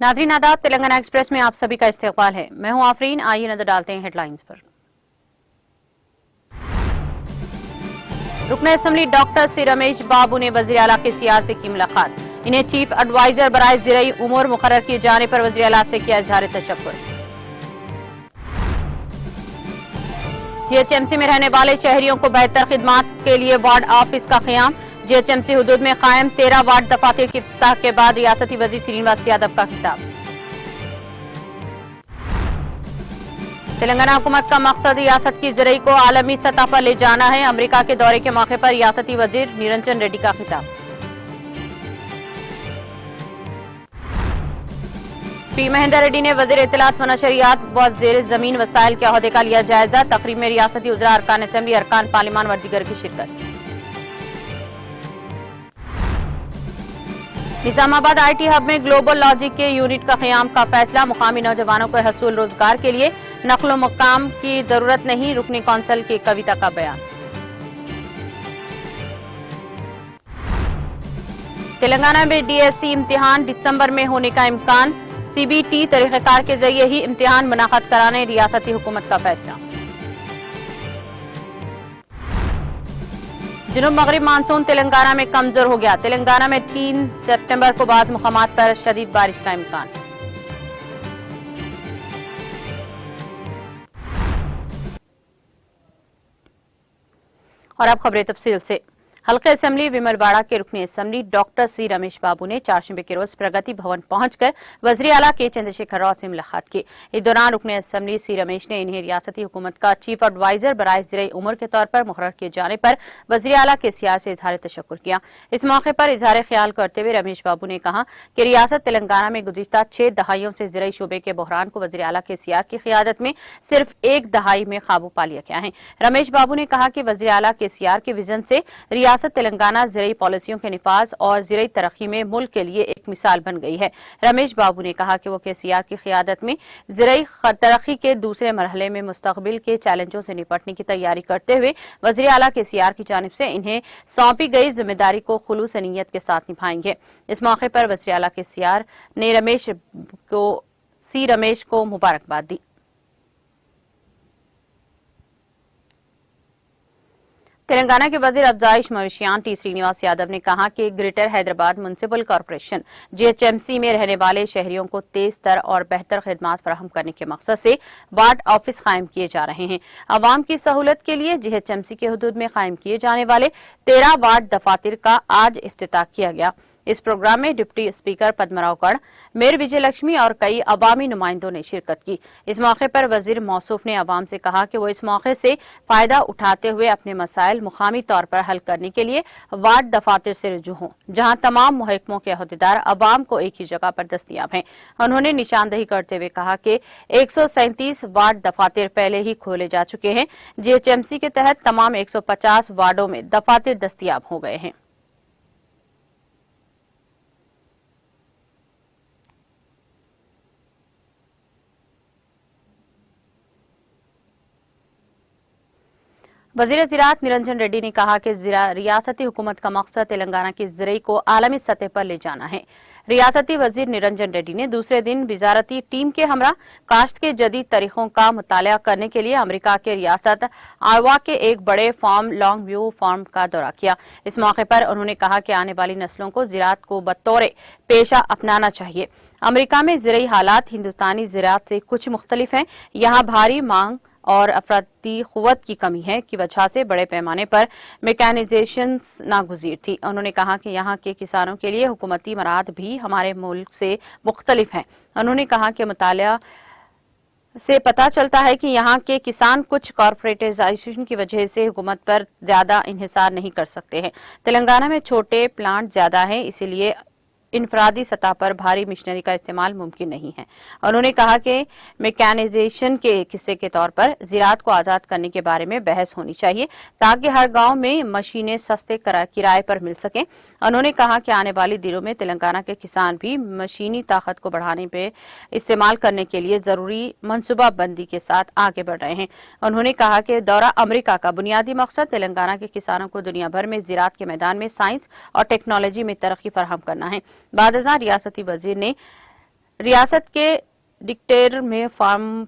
नाज़रीन आदाब, तेलंगाना एक्सप्रेस में आप सभी का इस्तकबाल है। मैं हूं आफरीन। आइए नजर डालते हैं हेडलाइंस पर। रुकन असम्बली डॉक्टर सी रमेश बाबू ने वज़ीर आला के सीआर से की मुलाकात। इन्हें चीफ एडवाइजर बराए ज़िरई उमूर मुकर्रर किए जाने पर वज़ीर आला से किया इज़हार तशक्कुर। जीएचएमसी में रहने वाले शहरियों को बेहतर खिदमात के लिए वार्ड ऑफिस का क़याम। जीएचएमसी हुदूद में कायम 13 वार्ड दफातर की इफ्तिताह के बाद रियासती वज़ीर श्रीनिवास यादव का खिताब। तेलंगाना हुकूमत का मकसद रियासत की ज़राई को आलमी सतह पर ले जाना है। अमेरिका के दौरे के मौके पर रियासती वज़ीर निरंजन रेड्डी का खिताब। पी महेंदर रेड्डी ने वज़ीर इत्तलात व नशरियात व ज़ेर ज़मीन वसाइल के अहदे का लिया जायजा। तकरीब में रियासती उज़रा, अरकान असम्बली, अरकान पार्लिमान व दीगर की शिरकत। निजामाबाद आईटी हब में ग्लोबल लॉजिक के यूनिट का क़याम का फैसला। मुकामी नौजवानों को हसूल रोजगार के लिए नक्लो मकाम की जरूरत नहीं। रुकनी कौंसिल की कविता का बयान। तेलंगाना में डीएससी इम्तिहान दिसंबर में होने का इम्कान। सीबीटी तरीक़ेकार के जरिए ही इम्तिहान मुनाक़द कराने रियासती हुकूमत का फैसला। जनूब मगरिब मानसून तेलंगाना में कमजोर हो गया। तेलंगाना में 3 सितंबर को बाद मुकामात पर शदीद बारिश का इम्कान। और अब खबरें तफसील से। हल्के असम्बली विमलवाड़ा के रुकनी असम्बली डॉक्टर सी रमेश बाबू ने चारशंबे के रोज प्रगति भवन पहुंचकर वज़ीर आला के चंद्रशेखर राव से मुलाकात की। इस दौरान रुकनी असम्बली सी रमेश ने इन्हें रियासती हुकूमत का चीफ एडवाइजर बराए ज़िरई उमूर के तौर पर मुकर्रर किए जाने पर वज़ीर आला के सीआर से इज़हार तशक्कुर किया। इस मौके पर इज़हार ख्याल करते हुए रमेश बाबू ने कहा कि रियासत तेलंगाना में गुज़िश्ता 6 दहाइयों से ज़िरई शोबे के बहरान को वज़ीर आला के सीआर की क़ियादत में सिर्फ 1 दहाई में काबू पा लिया गया है। रमेश बाबू ने कहा कि वज़ीर आला के सीआर के विजन से रियासत तेलंगाना ज़िरई पॉलिसियों के निफाज और ज़िरई तरक्की में मुल्क के लिए एक मिसाल बन गई है। रमेश बाबू ने कहा कि वो केसीआर की क़ियादत में ज़िरई तरक्की के दूसरे मरहले में मुस्तक़बिल के चैलेंजों से निपटने की तैयारी करते हुए वज़ीर आला के सीआर की जानिब से इन्हें सौंपी गई जिम्मेदारी को खुलूस नीयत के साथ निभाएंगे। इस मौके पर वज़ीर आला के सीआर ने रमेश को मुबारकबाद दी। तेलंगाना के वज़ीर अफजाइश मवेशियान टी श्रीनिवास यादव ने कहा कि greater Hyderabad municipal corporation GHMC में रहने वाले शहरियों को तेज तर और बेहतर खिदमात फराहम करने के मकसद से वार्ड ऑफिस कायम किए जा रहे हैं। आवाम की सहूलत के लिए जीएचएमसी के हुदूद में कायम किए जाने वाले 13 वार्ड दफातर का आज इफ्तिताह किया गया। इस प्रोग्राम में डिप्टी स्पीकर पद्मराव गढ़, मेयर विजय लक्ष्मी और कई अवामी नुमाइंदों ने शिरकत की। इस मौके पर वजीर मौसूफ ने अवाम से कहा कि वो इस मौके से फायदा उठाते हुए अपने मसाइल मुकामी तौर पर हल करने के लिए वार्ड दफातर से रुजू हों, जहां तमाम महकमों के अहदेदार अवाम को एक ही जगह पर दस्तियाब हैं। उन्होंने निशानदही करते हुए कहा कि 137 वार्ड दफातर पहले ही खोले जा चुके हैं। जीएचएमसी के तहत तमाम 150 वार्डों में दफातर दस्तियाब हो गए हैं। वज़ीर ज़राअत निरंजन रेड्डी ने कहा कि रियासती हुकूमत का मकसद तेलंगाना की ज़राई को आलमी सतह पर ले जाना है। रियासती वज़ीर निरंजन रेड्डी ने दूसरे दिन वज़ारती टीम के हमरा काश्त के जदीद तरीकों का मुताला करने के लिए अमेरिका के रियासत आयोवा के एक बड़े फार्म लॉन्ग व्यू फार्म का दौरा किया। इस मौके पर उन्होंने कहा कि आने वाली नस्लों को ज़राअत को बतौर पेशा अपनाना चाहिए। अमेरिका में ज़राई हालात हिंदुस्तानी ज़राअत से कुछ मुख्तलिफ हैं। यहाँ भारी मांग और अफरादी क़ुव्वत की कमी है की वजह से बड़े पैमाने पर मैकेनाइजेशन नागुज़ीर थी। उन्होंने कहा कि यहाँ के किसानों के लिए हुकूमती मराहत भी हमारे मुल्क से मुख्तलिफ हैं। उन्होंने कहा कि मुताला से पता चलता है कि यहाँ के किसान कुछ कॉर्पोरेटाइजेशन की वजह से हुकूमत पर ज्यादा इन्हिसार नहीं कर सकते हैं। तेलंगाना में छोटे प्लांट ज्यादा हैं, इसीलिए इनफरादी सतह पर भारी मशीनरी का इस्तेमाल मुमकिन नहीं है। उन्होंने कहा कि मैकेनाइजेशन के हिस्से के तौर पर ज़राअत को आज़ाद करने के बारे में बहस होनी चाहिए ताकि हर गांव में मशीनें सस्ते किराए पर मिल सकें। उन्होंने कहा कि आने वाले दिनों में तेलंगाना के किसान भी मशीनी ताकत को बढ़ाने पे इस्तेमाल करने के लिए जरूरी मनसूबाबंदी के साथ आगे बढ़ रहे हैं। उन्होंने कहा कि दौरा अमेरिका का बुनियादी मकसद तेलंगाना के किसानों को दुनिया भर में ज़राअत के मैदान में साइंस और टेक्नोलॉजी में तरक्की फराहम करना है। बादशाह रियासती वजीर ने रियासत के डिक्टेर में फार्म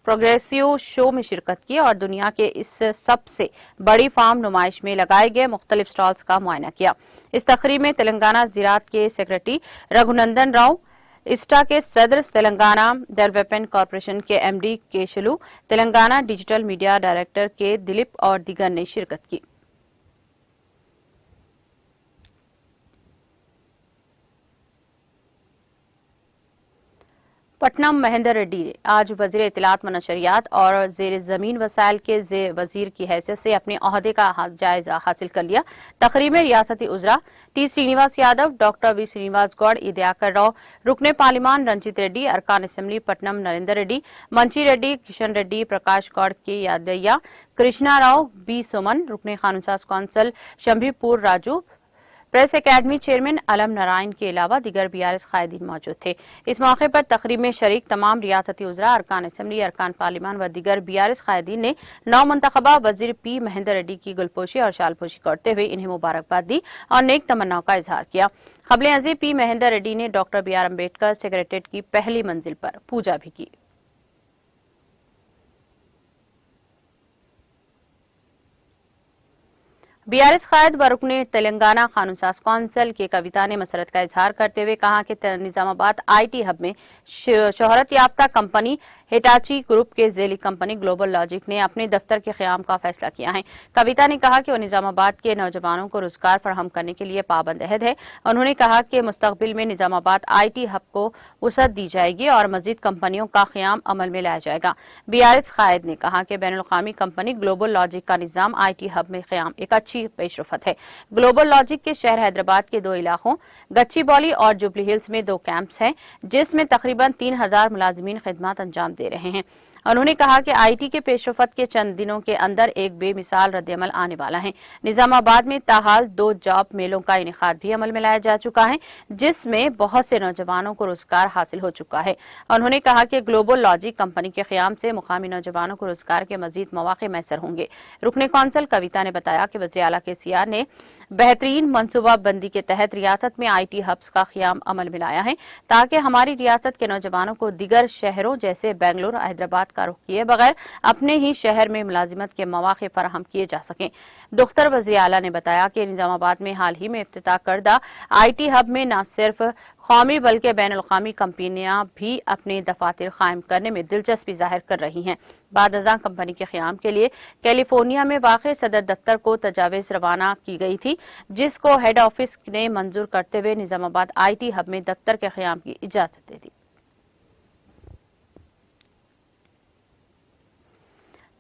प्रोग्रेसिव शो में शिरकत की और दुनिया के इस सबसे बड़ी फार्म नुमाइश में लगाए गए मुख्तलिफ स्टॉल्स का मुआयना किया। इस तकरीब में तेलंगाना ज़राअत के सेक्रेटरी रघुनंदन राव, इस्टा के सदर, तेलंगाना डेवलपमेंट कॉरपोरेशन के MD Keshalu, Telangana digital media director K Dilip और दीगर ने शिरकत की। पटनम महेंद्र रेड्डी ने आज वज़ीर इत्तलात व नशरियात और ज़ेर ज़मीन वसाइल के वज़ीर की हैसियत से अपने ओहदे का जायजा हासिल कर लिया। तकरीब में रियासती उज़रा T Srinivas Yadav, doctor V Srinivas Goud, इदियाकर राव, रुकने पार्लिमान रंजीत रेड्डी, अरकान assembly Patnam Narender Reddy, Manchi Reddy, Kishan Reddy, Prakash Goud K Yadaiah, Krishna Rao, B Suman, रुकने कानून साज council Shambhipur Raju, press academy chairman Allam Narayana के अलावा दीगर बीआरएस कायदीन मौजूद थे। इस मौके पर तकरीब में शरीक तमाम रियासती उज़रा, अरकान असम्बली, अरकान पार्लिमान व दीगर बीआरएस कायदीन ने नौ मुंतखबा वज़ीर पी महेंद्र रेड्डी की गुलपोशी और शालपोशी करते हुए इन्हें मुबारकबाद दी और नेक तमन्नाओं का इजहार किया। क़ब्ल अज़ीं पी महेंद्र रेड्डी ने डॉक्टर बी.आर. अम्बेडकर सेक्रेटेरिएट की पहली मंजिल पर पूजा भी की। बीआरएस कायद व रुकने तेलंगाना कानून साज कौंसिल के कविता ने मसरत का इजहार करते हुए कहा कि निजामाबाद आईटी हब में शोहरत याफ्ता कंपनी हिटाची ग्रुप के झेली कंपनी ग्लोबल लॉजिक ने अपने दफ्तर के क़याम का फैसला किया है। कविता ने कहा कि वो निजामाबाद के नौजवानों को रोजगार फराहम करने के लिए पाबंद अहद है। उन्होंने कहा कि मुस्तकबिल में निजामाबाद आईटी हब को वसअत दी जाएगी और मजीद कंपनियों का क़याम अमल में लाया जाएगा। बीआरएस कायद ने कहा कि बैनुल-अक़वामी कंपनी ग्लोबल लॉजिक का निज़ाम आईटी हब में क़याम एक अच्छी पेशरफ्त है। ग्लोबल लॉजिक के शहर हैदराबाद के 2 इलाकों गच्चीबौली और जुबली हिल्स में 2 कैंप्स हैं, जिसमें तकरीबन 3000 मुलाजिमीन खिदमत अंजाम दे रहे हैं। उन्होंने कहा कि आईटी के पेशरफ्त के चंद दिनों के अंदर एक बेमिसाल रद्दअमल आने वाला है। निजामाबाद में ताहाल 2 जॉब मेलों का इनेकाद भी अमल में लाया जा चुका है, जिसमें बहुत से नौजवानों को रोजगार हासिल हो चुका है। उन्होंने कहा कि ग्लोबल लॉजिक कंपनी के क़याम से मुकामी नौजवानों को रोजगार के मजीद मौके मैसर होंगे। रुकने कौंसिल कविता ने बताया कि वज़ीर आला केसीआर ने बेहतरीन मनसूबाबंदी के तहत रियासत में आईटी हब्स का क़याम अमल में लाया है ताकि हमारी रियासत के नौजवानों को दीगर शहरों जैसे बेंगलुरु, हैदराबाद का रुख किए बगैर अपने ही शहर में मुलाजिमत के मौके फराहम किए जा सकें। दुख्तर वज़ीर आला ने बताया कि निजामाबाद में हाल ही में इफ्तिताह करदा आईटी हब में न सिर्फ कौमी बल्कि बैनुल-अक़वामी कंपनियां भी अपने दफातर कायम करने में दिलचस्पी जाहिर कर रही हैं। बादशाह कंपनी के क़याम के लिए कैलिफोर्निया में वाक़ सदर दफ्तर को तजावीज़ रवाना की गई थी, जिसको हेड ऑफिस ने मंजूर करते हुए निजामाबाद आईटी हब में दफ्तर के क़याम की इजाजत दे दी।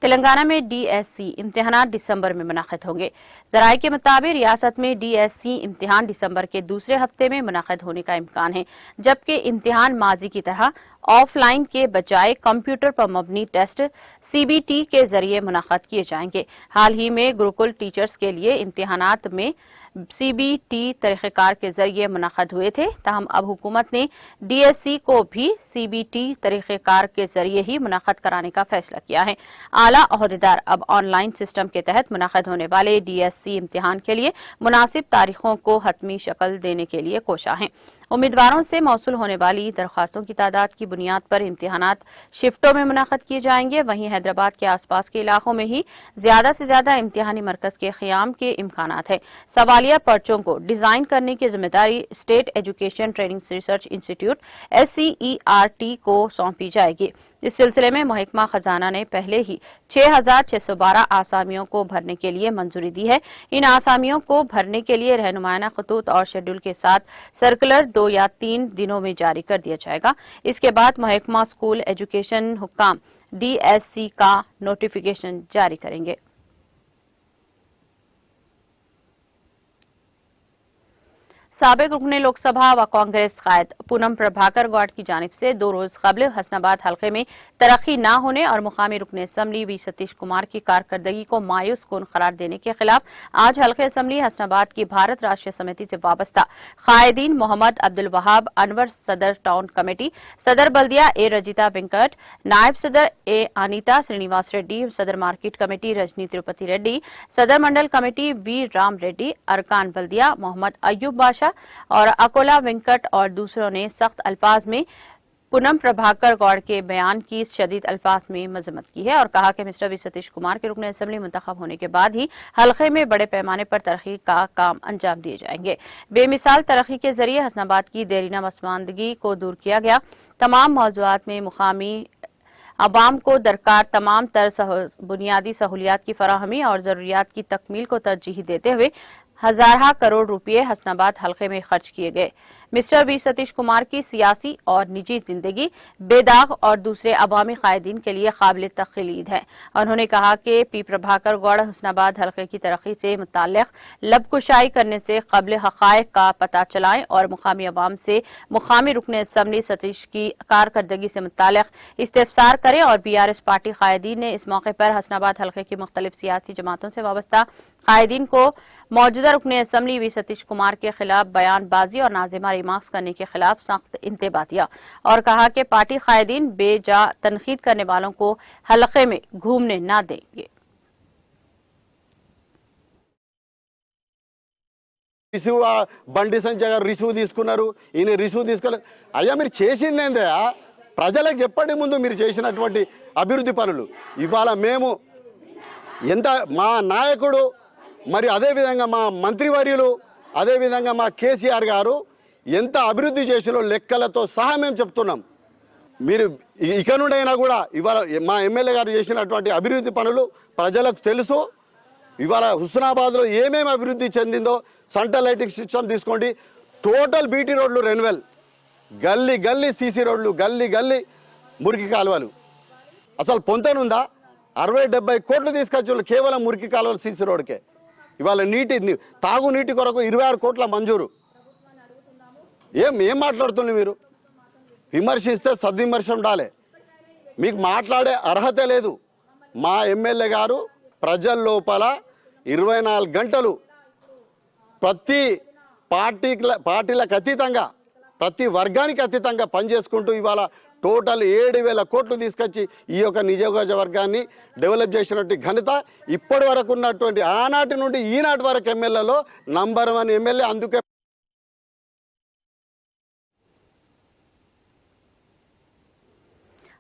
तेलंगाना में डीएससी इम्तिहान दिसंबर में मुनाक़िद होंगे। ज़राए के मुताबिक रियासत में डीएससी इम्तिहान दिसंबर के दूसरे हफ्ते में मुनाक़िद होने का इम्कान है, जबकि इम्तिहान माजी की तरह ऑफलाइन के बजाय कंप्यूटर पर मबनी टेस्ट सीबीटी के जरिए मुनाक़िद किए जाएंगे। हाल ही में गुरुकुल टीचर्स के लिए इम्तिहानात में सीबीटी तरीक़ेकार के जरिए मुनाक़िद हुए थे, ताहम अब हुकूमत ने डीएससी को भी सीबीटी तरीक़ेकार के जरिए ही मुनाक़िद कराने का फैसला किया है। आला ओहदेदार अब ऑनलाइन सिस्टम के तहत मुनाक़िद होने वाले डीएससी इम्तिहान के लिए मुनासिब तारीखों को हतमी शक्ल देने के लिए कोशा हैं। उम्मीदवारों से मौसूल होने वाली दरख्वास्तों की तादाद की बुनियाद पर इम्तिहानात शिफ्टों में मुनाक़िद किए जाएंगे। वहीं हैदराबाद के आसपास के इलाकों में ही ज्यादा से ज्यादा इम्तिहानी मरकज के क़याम के इम्कानात है। सवालिया पर्चों को डिजाइन करने की जिम्मेदारी state education training research institute SCERT को सौंपी जाएगी। इस सिलसिले में महकमा खजाना ने पहले ही 6612 आसामियों को भरने के लिए मंजूरी दी है। इन आसामियों को भरने के लिए रहनुमाना खतूत और शेड्यूल के साथ सर्कुलर 2 या 3 दिनों में जारी कर दिया जाएगा। इसके बाद महकमा स्कूल एजुकेशन हुक्काम डीएससी का नोटिफिकेशन जारी करेंगे। साबिक रुकने लोकसभा व कांग्रेस कायद पूनम प्रभाकर गौड़ की जानिब से 2 रोज कबल हसनाबाद हल्के में तरक्की न होने और मुकामी रुकने असम्बली वी सतीश कुमार की कारकर्दगी को मायूस कुन करार देने के खिलाफ आज हल्के असम्बली हसनाबाद की भारत राष्ट्रीय समिति से वाबस्ता कायदीन मोहम्मद अब्दुल वहाब अनवर, सदर टाउन कमेटी, सदर बल्दिया ए रजिता वेंकट, नायब सदर ए अनीता श्रीनिवास रेड्डी, सदर मार्केट कमेटी रजनी तिरुपति रेड्डी, सदर मंडल कमेटी वी राम रेड्डी, अरकान बल्दिया मोहम्मद अयूब बादशाह और अकोला वेंकट और दूसरों ने सख्त अल्फाज में पूनम प्रभाकर गौड़ के बयान की शदीद अल्फाज में मजम्मत की है और कहा कि मिस्टर वी सतीश कुमार के रुकने असम्बली मुंतखब होने के बाद ही हल्के में बड़े पैमाने पर तरक्की का काम अंजाम दिए जाएंगे। बेमिसाल तरक्की के जरिए हसनाबाद की देरीना मसमानदगी को दूर किया गया। तमाम मौजूआत में मुकामी अवाम को दरकार तमाम तर बुनियादी सहूलियात की फराहमी और जरूरियात की तकमील को तरजीह देते हुए हजारा करोड़ रुपये हसनाबाद हल्के में खर्च किए गए। मिस्टर वी सतीश कुमार की सियासी और निजी जिंदगी बेदाग और दूसरे अवामी कायदीन के लिए काबिल तखलीद है। उन्होंने कहा कि पी प्रभाकर गौड़ हसनाबाद हल्के की तरक्की से मुताल्लिक लबकुशाई करने से कबल हकायक का पता चलाएं और मुकामी अवाम से मुकामी रुकने असम्बली सतीश की कारकर्दगी से मुताल्लिक इस्तिफसार करें और BRS पार्टी कायदीन ने इस मौके पर हसनाबाद हल्के की मुख्तलिफ सियासी जमातों से वाबस्ता कायदीन को मौजूदा रुकने असम्बली वी सतीश कुमार के खिलाफ बयानबाजी और नाजिमा रिमार्क्स करने के खिलाफ सख्त इंतबा दिया और कहा कि पार्टी कायदीन बेजा तनकीद करने वालों को हल्के में घूमने न देंगे। బండి సంజయ్ గారు రిసీవ్ తీసుకున్నారు, ఈయన రిసీవ్ తీసుకోలేదు. అయ్యా మీరు చేసింది ఏందయ్యా? ప్రజలకు చెప్పండి ముందు మీరు చేసినటువంటి అభివృద్ధి పనులు. ఇవాళ మేము ఎంత మా నాయకుడు మరి అదేవిధంగా మా మంత్రివర్యులు అదేవిధంగా మా కేసీఆర్ గారు ఎంత అభివృద్ధి చేసినో లెక్కలతో సహా మేము చెప్తున్నాం. మీరు ఇక నుండైనా కూడా ఇవాళ మా ఎమ్మెల్యే గారు చేసినటువంటి అభివృద్ధి పనులు ప్రజలకు తెలుసు. ఇవాళ హుస్నాబాద్లో ఏమేమి అభివృద్ధి చెందిందో సెంట్రల్ లైటింగ్ సిస్టమ్ తీసుకోండి, టోటల్ బీటీ రోడ్లు రెన్యువల్, గల్లీ గల్లీ సీసీ రోడ్లు, గల్లీ గల్లీ మురికి కాలువలు. అసలు పొంతనుందా? 60-70 కోట్లు తీసుకొచ్చి కేవలం మురికి కాలువలు సీసీ రోడ్కే. ఇవాళ తాగునీటి కొరకు 26 కోట్ల మంజూరు. ఏం మాట్లాడుతుంది మీరు? విమర్శిస్తే సద్విమర్శ ఉండాలి. మీకు మాట్లాడే అర్హత లేదు. మా ఎమ్మెల్యే గారు ప్రజల లోపల 24 గంటలు ప్రతి పార్టీలకు అతీతంగా ప్రతి వర్గానికి అతీతంగా పనిచేసుకుంటూ ఇవాళ టోటల్ 7,000 కోట్లు తీసుకొచ్చి ఈ యొక్క నియోజకవర్గాన్ని డెవలప్ చేసినటువంటి ఘనత ఇప్పటి వరకు ఉన్నటువంటి ఆనాటి నుండి ఈనాటి వరకు ఎమ్మెల్యేలో నంబర్ 1 ఎమ్మెల్యే. అందుకే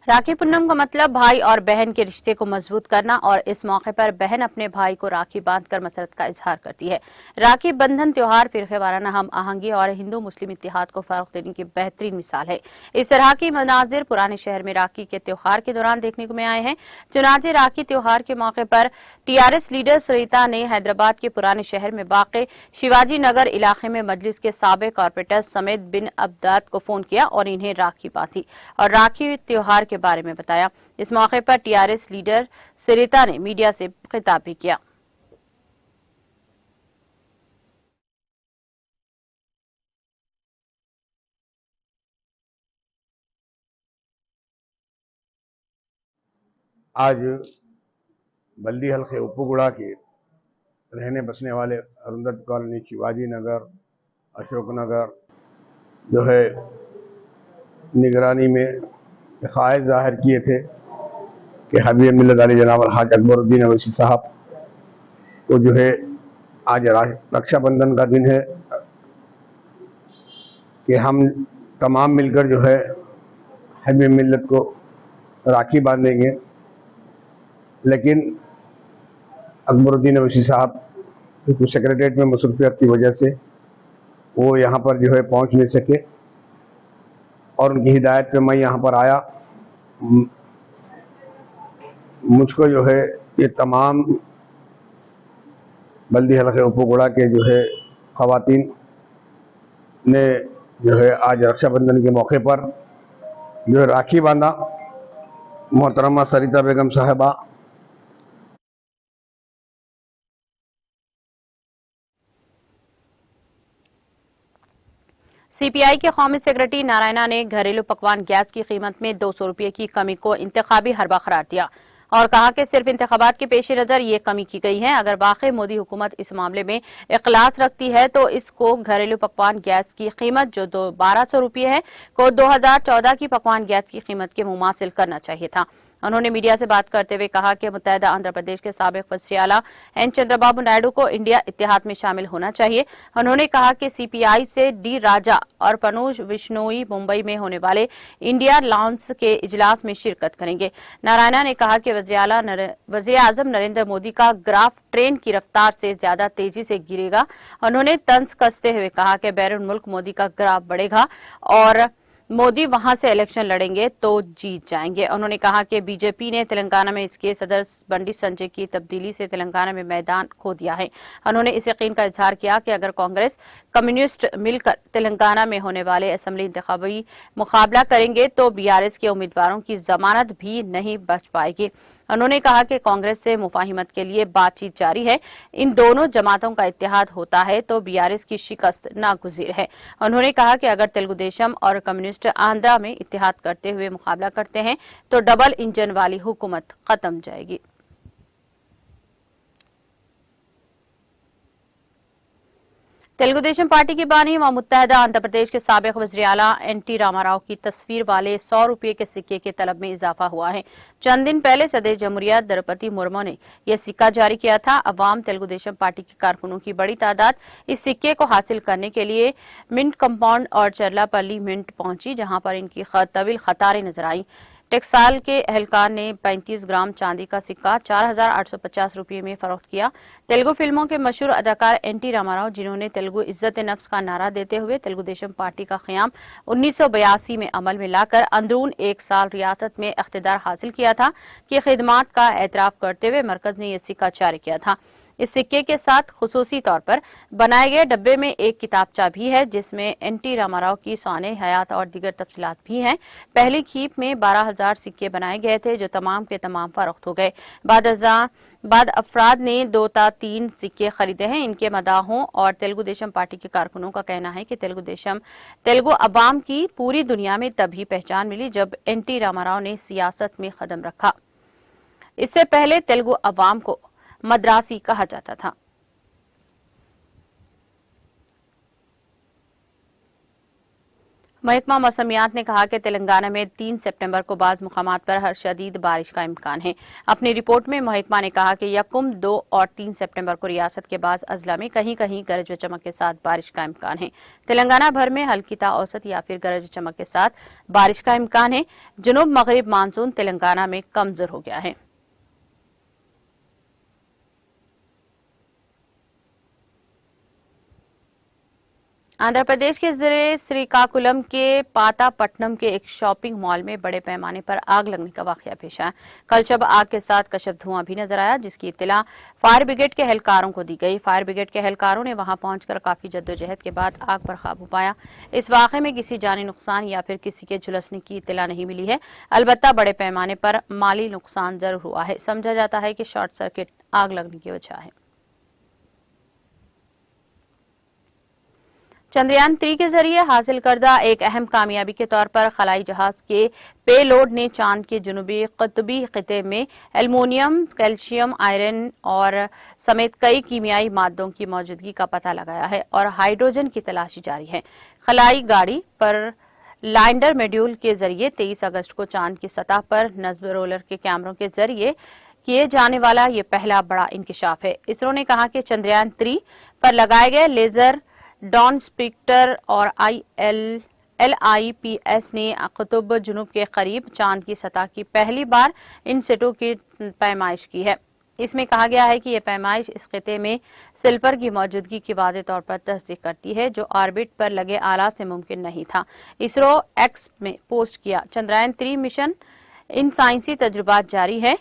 राखी पूनम का मतलब भाई और बहन के रिश्ते को मजबूत करना और इस मौके पर बहन अपने भाई को राखी बांधकर मसरत का इजहार करती है। राखी बंधन त्योहार फिरके वाराना हम आहंगी और हिंदू मुस्लिम इत्तेहाद को फरोग देने की बेहतरीन मिसाल है। इस तरह की मनाजिर पुराने शहर में राखी के त्योहार के दौरान देखने को में आए हैं। चुनाचे राखी त्योहार के मौके पर TRS लीडर सरिता ने हैदराबाद के पुराने शहर में वाक़ शिवाजी नगर इलाके में मजलिस के साबिक कॉर्पोरेटर समेत बिन अब्दाद को फोन किया और इन्हें राखी बांधी और राखी त्योहार के बारे में बताया। इस मौके पर TRS लीडर सरिता ने मीडिया से खिताब भी किया। आज बल्दी हल्के उपगुड़ा के रहने बसने वाले अरुंधत कॉलोनी, शिवाजी नगर, अशोक नगर जो है निगरानी में ख्वाहिश जाहिर किए थे कि हबीब मिल्लत अली जनाब हाज अकबरुद्दीन अवैसी साहब को जो है आज रक्षाबंधन का दिन है कि हम तमाम मिलकर जो है हबीब मिल्लत को राखी बांधेंगे। लेकिन अकबरुद्दीन अवैसी साहब कुछ सेक्रेटरीट में मसरूफियत की वजह से वो यहाँ पर जो है पहुँच नहीं सके और उनकी हिदायत पे मैं यहाँ पर आया। मुझको जो है ये तमाम बल्दी हल्के उपगुड़ा के जो है ख़वातीन ने जो है आज रक्षाबंधन के मौके पर जो है राखी बांधा। मोहतरमा सरिता बेगम साहिबा सीपीआई के कौमी सेक्रेटरी नारायणा ने घरेलू पकवान गैस की कीमत में 200 रुपये की कमी को इंतखाबी हरबा करार दिया और कहा कि सिर्फ इंतखाबात के पेश नजर ये कमी की गई है। अगर वाकई मोदी हुकूमत इस मामले में इखलास रखती है तो इसको घरेलू पकवान गैस की कीमत जो 1200 रुपये है को 2014 की पकवान गैस की कीमत के मुमासिल करना चाहिए था। उन्होंने मीडिया से बात करते हुए कहा कि मुत्तहदा आंध्र प्रदेश के साबिक वज़ीर आला एन चंद्रबाबू नायडू को इंडिया इत्तेहाद में शामिल होना चाहिए। उन्होंने कहा कि सीपीआई से डी राजा और पनुज विश्नोई मुंबई में होने वाले इंडिया लॉन्स के इजलास में शिरकत करेंगे। नारायणा ने कहा कि वज़ीर आज़म नरेंद्र मोदी का ग्राफ ट्रेन की रफ्तार से ज्यादा तेजी से गिरेगा। उन्होंने तंज कसते हुए कहा कि बैरून मुल्क मोदी का ग्राफ बढ़ेगा और मोदी वहां से इलेक्शन लड़ेंगे तो जीत जाएंगे। उन्होंने कहा कि बीजेपी ने तेलंगाना में इसके सदर बंडी संजय की तब्दीली से तेलंगाना में मैदान खो दिया है। उन्होंने इस यकीन का इजहार किया कि अगर कांग्रेस कम्युनिस्ट मिलकर तेलंगाना में होने वाले असेंबली इंतखाबी मुकाबला करेंगे तो बीआरएस के उम्मीदवारों की जमानत भी नहीं बच पाएगी। उन्होंने कहा कि कांग्रेस से मुफाहिमत के लिए बातचीत जारी है। इन दोनों जमातों का इत्तेहाद होता है तो बीआरएस की शिकस्त नागुज़ीर है। उन्होंने कहा कि अगर तेलुगु देशम और कम्युनिस्ट आंध्रा में इत्तेहाद करते हुए मुकाबला करते हैं तो डबल इंजन वाली हुकूमत खत्म जाएगी। तेलुगु देशम पार्टी की बानी व मुत्तहदा आंध्र प्रदेश के साबिक वज़ीर आला एनटी रामाराव की तस्वीर वाले 100 रुपये के सिक्के के तलब में इजाफा हुआ है। चंद दिन पहले सदर जमहूरिया द्रौपदी मुर्मू ने यह सिक्का जारी किया था। अवाम तेलुगु देशम पार्टी के कारकुनों की बड़ी तादाद इस सिक्के को हासिल करने के लिए मिंट कंपाउंड और चरलापल्ली मिंट पहुंची, जहां पर इनकी तवील कतारें नजर आई। टेक्साल के एहलकार ने 35 ग्राम चांदी का सिक्का 4,850 रुपये में फरोख्त किया। तेलुगु फिल्मों के मशहूर अदाकार एनटी रामाराव, जिन्होंने तेलुगु इज्जत नफ्स का नारा देते हुए तेलुगु देशम पार्टी का क़याम 1982 में अमल में लाकर अंदरून एक साल रियासत में इख्तिदार हासिल किया था, की खिदमात का एतराफ करते हुए मरकज ने यह सिक्का जारी किया था। इस सिक्के के साथ खुसूसी तौर पर बनाए गए डब्बे में एक किताबचा भी है जिसमें एनटी रामाराव की शान हयात और दीगर तफसीलात भी हैं। पहली खीप में 12,000 सिक्के बनाए गए थे जो तमाम के तमाम फरोख्त हो गए। बाद अफराद ने 2 या 3 सिक्के खरीदे हैं। इनके मदाहों और तेलुगु देशम पार्टी के कारकुनों का कहना है कि तेलुगु अवाम की पूरी दुनिया में तभी पहचान मिली जब एनटी रामाराव ने सियासत में कदम रखा। इससे पहले तेलुगु अवाम को मद्रासी कहा जाता था। महकमा मौसमियात ने कहा कि तेलंगाना में 3 सितंबर को बाज़ मुकामात पर शदीद बारिश का इम्कान है। अपनी रिपोर्ट में महकमा ने कहा कि 1, 2 और 3 सितंबर को रियासत के बाज़ अजला में कहीं कहीं गरज व चमक के साथ बारिश का इम्कान है। तेलंगाना भर में हल्की ता औसत या फिर गरज व चमक के साथ बारिश का इम्कान है। जुनूब मगरिब मानसून तेलंगाना में कमजोर हो गया है। आंध्र प्रदेश के जिले श्रीकाकुलम के पातापट्टनम के एक शॉपिंग मॉल में बड़े पैमाने पर आग लगने का वाकया पेश आया। कल शब आग के साथ कशफ धुआं भी नजर आया, जिसकी इत्तला फायर ब्रिगेड के एहलकारों को दी गई। फायर ब्रिगेड के एहलकारों ने वहां पहुंचकर काफी जद्दोजहद के बाद आग पर काबू पाया। इस वाकये में किसी जानी नुकसान या फिर किसी के झुलसने की इत्तला नहीं मिली है। अलबत्ता बड़े पैमाने पर माली नुकसान जरूर हुआ है। समझा जाता है कि शॉर्ट सर्किट आग लगने की वजह है। चंद्रयान 3 के जरिए हासिल करदा एक अहम कामयाबी के तौर पर खलाई जहाज के पेलोड ने चांद के जुनूबी क़ुतबी खिते में एल्युमिनियम, कैल्शियम, आयरन और समेत कई कीमियाई मादों की मौजूदगी का पता लगाया है और हाइड्रोजन की तलाशी जारी है। खलाई गाड़ी पर लैंडर मॉड्यूल के जरिए 23 अगस्त को चांद की सतह पर नस्ब रोलर के कैमरों के जरिए किए जाने वाला ये पहला बड़ा इंकशाफ है। इसरो ने कहा कि चंद्रयान 3 पर लगाए गए लेजर डॉन स्पेक्टर और LIPS ने कुतुब जुनूब के करीब चांद की सतह की पहली बार इन सिटों की पैमाइश की है। इसमें कहा गया है कि यह पैमाइश इस खिते में सिल्वर की मौजूदगी की वाज़ेह तौर पर तस्दीक करती है, जो ऑर्बिट पर लगे आला से मुमकिन नहीं था। इसरो एक्स में पोस्ट किया चंद्रयान 3 मिशन इन साइंसी तजुर्बात जारी है।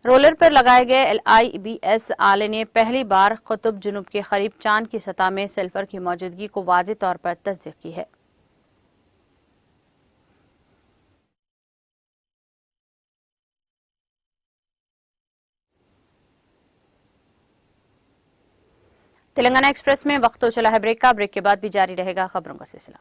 रोलर पर लगाए गए LIPS आले ने पहली बार कुतुब जुनूब के करीब चांद की सतह में सल्फर की मौजूदगी को वाज़ेह तौर पर तस्दीक की है। तेलंगाना एक्सप्रेस में वक्त तो चला है ब्रेक का। ब्रेक के बाद भी जारी रहेगा खबरों का सिलसिला।